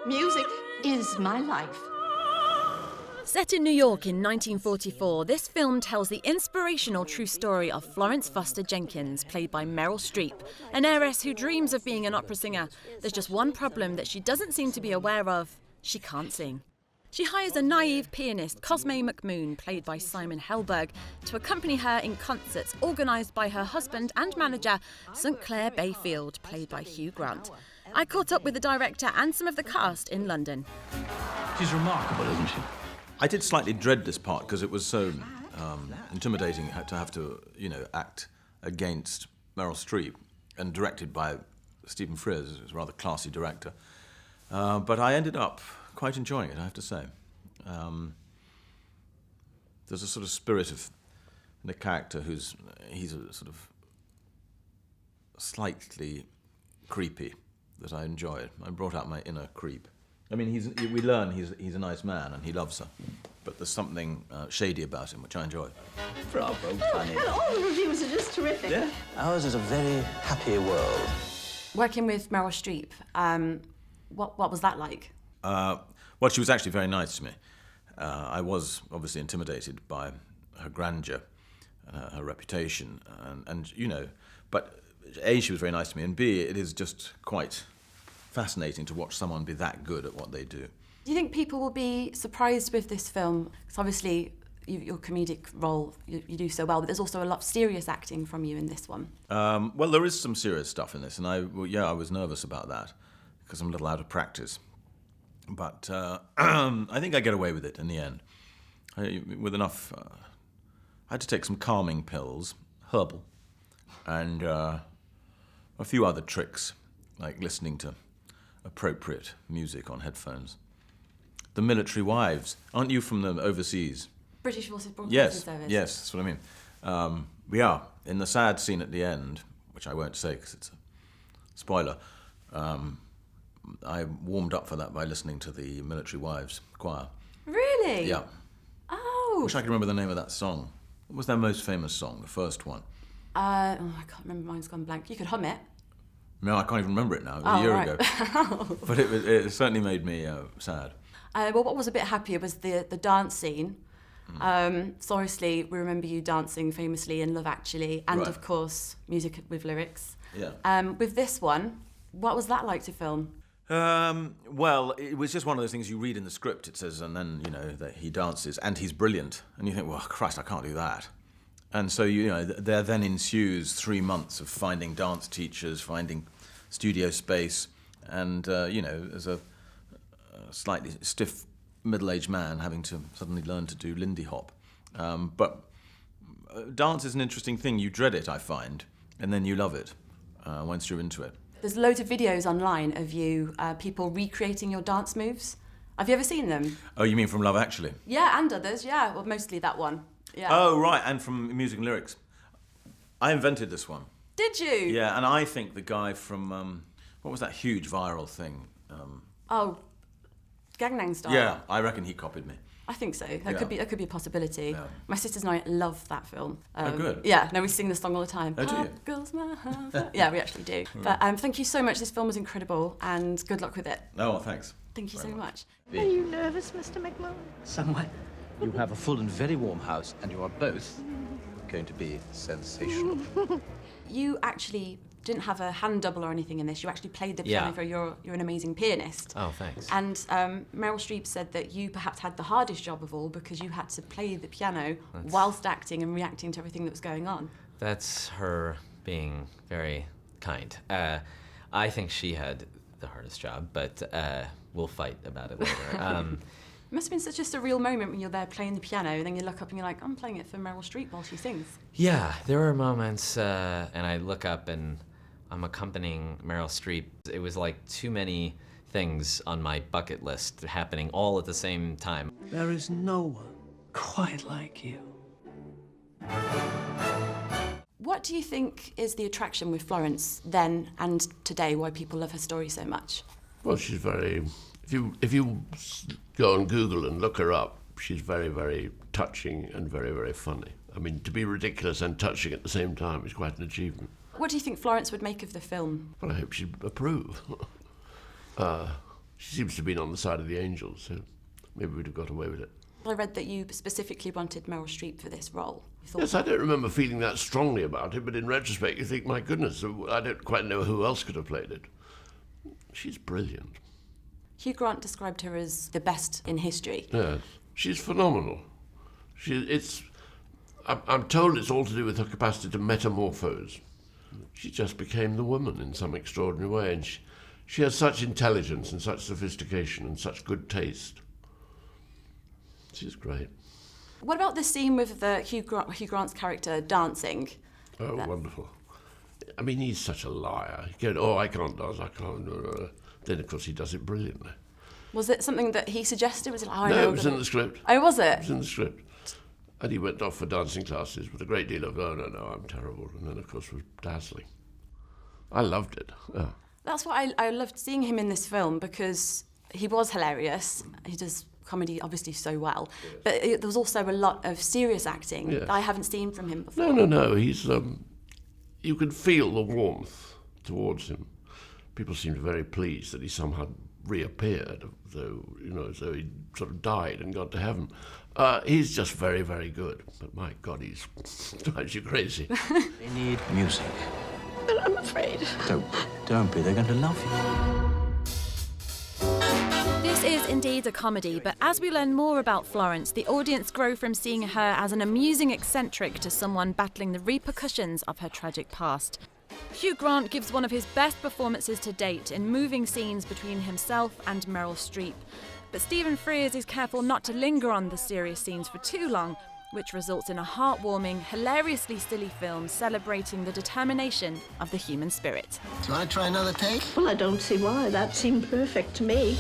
Music is my life. Set in New York in 1944, this film tells the inspirational true story of Florence Foster Jenkins, played by Meryl Streep, an heiress who dreams of being an opera singer. There's just one problem that she doesn't seem to be aware of: she can't sing. She hires a naive pianist, Cosme McMoon, played by Simon Helberg, to accompany her in concerts organised by her husband and manager, St Clair Bayfield, played by Hugh Grant. I caught up with the director and some of the cast in London. She's remarkable, isn't she? I did slightly dread this part because it was so intimidating to have to, act against Meryl Streep, and directed by Stephen Frears, who's a rather classy director. But I ended up quite enjoying it, I have to say. There's a sort of spirit of the character he's a sort of slightly creepy that I enjoyed. I brought out my inner creep. I mean, we learn he's a nice man and he loves her, but there's something shady about him, which I enjoy. Bravo, funny. And all the reviews are just terrific. Yeah. Ours is a very happy world. Working with Meryl Streep, what was that like? Well, she was actually very nice to me. I was obviously intimidated by her grandeur, her reputation, but A, she was very nice to me, and B, it is just quite fascinating to watch someone be that good at what they do. Do you think people will be surprised with this film? Because obviously your comedic role, you do so well, but there's also a lot of serious acting from you in this one. Well, there is some serious stuff in this, and I was nervous about that because I'm a little out of practice. But I think I get away with it in the end. With enough, I had to take some calming pills, herbal, and a few other tricks, like listening to appropriate music on headphones. The Military Wives, aren't you from the overseas? British Forces Broadcasting Service. Yes, that's what I mean. We are. In the sad scene at the end, which I won't say because it's a spoiler, I warmed up for that by listening to the Military Wives choir. Really? Yeah. Oh. Wish I could remember the name of that song. What was their most famous song, the first one? I can't remember, mine's gone blank. You could hum it. No, I can't even remember it now. It was a year ago. But it certainly made me sad. Well, what was a bit happier was the dance scene. So obviously, we remember you dancing famously in Love Actually, and Right. of course, music with lyrics. Yeah. With this one, what was that like to film? Well, it was just one of those things you read in the script. It says, and then, that he dances, and he's brilliant. And you think, well, Christ, I can't do that. And so, there then ensues 3 months of finding dance teachers, finding studio space, and, as a slightly stiff middle-aged man having to suddenly learn to do Lindy Hop. But dance is an interesting thing. You dread it, I find, and then you love it once you're into it. There's loads of videos online of you, people recreating your dance moves. Have you ever seen them? Oh, you mean from Love Actually? Yeah, and others, yeah. Well, mostly that one. Yeah. Oh, right, and from Music and Lyrics. I invented this one. Did you? Yeah, and I think the guy from, what was that huge viral thing? Gangnam Style. Yeah, I reckon he copied me. I think so. That could be a possibility. Yeah. My sisters and I love that film. Oh, good. Yeah, no, we sing the song all the time. Oh, do you? Pop Girls My Heart. Yeah, we actually do. But thank you so much. This film was incredible, and good luck with it. Oh, well, thanks. Thank you so much. Are you nervous, Mr. McMullen? Somewhat. You have a full and very warm house, and you are both going to be sensational. You actually didn't have a hand double or anything in this. You actually played the piano Yeah. for you're an amazing pianist. Oh, thanks. And Meryl Streep said that you perhaps had the hardest job of all because you had to play the piano whilst acting and reacting to everything that was going on. That's her being very kind. I think she had the hardest job, but we'll fight about it later. It must have been such a surreal moment when you're there playing the piano and then you look up and you're like, I'm playing it for Meryl Streep while she sings. Yeah, there were moments, and I look up and I'm accompanying Meryl Streep. It was like too many things on my bucket list happening all at the same time. There is no one quite like you. What do you think is the attraction with Florence then and today, why people love her story so much? Well, she's very... If you go on Google and look her up, she's very, very touching and very, very funny. I mean, to be ridiculous and touching at the same time is quite an achievement. What do you think Florence would make of the film? Well, I hope she'd approve. She seems to have been on the side of the angels, so maybe we'd have got away with it. I read that you specifically wanted Meryl Streep for this role. Yes, I don't remember feeling that strongly about it, but in retrospect you think, my goodness, I don't quite know who else could have played it. She's brilliant. Hugh Grant described her as the best in history. Yes, she's phenomenal. I'm told it's all to do with her capacity to metamorphose. She just became the woman in some extraordinary way, and she has such intelligence and such sophistication and such good taste. She's great. What about the scene with Hugh Grant's character dancing? Oh, wonderful. I mean, he's such a liar. He goes, I can't dance, I can't. Then, of course, he does it brilliantly. Was it something that he suggested? Was it like, No, it was in the script. Oh, was it? It was in the script. And he went off for dancing classes with a great deal of, no, I'm terrible. And then, of course, was dazzling. I loved it. Yeah. That's why I loved seeing him in this film, because he was hilarious. He does comedy obviously so well, but there was also a lot of serious acting that I haven't seen from him before. No. He's you can feel the warmth towards him. People seemed very pleased that he somehow reappeared, though as though he sort of died and gone to heaven. He's just very, very good. But my God, he's drives you crazy. They need music. But I'm afraid. Don't be. They're going to love you. This is indeed a comedy, but as we learn more about Florence, the audience grow from seeing her as an amusing eccentric to someone battling the repercussions of her tragic past. Hugh Grant gives one of his best performances to date in moving scenes between himself and Meryl Streep. But Stephen Frears is careful not to linger on the serious scenes for too long, which results in a heartwarming, hilariously silly film celebrating the determination of the human spirit. Do you want to try another take? Well, I don't see why. That seemed perfect to me.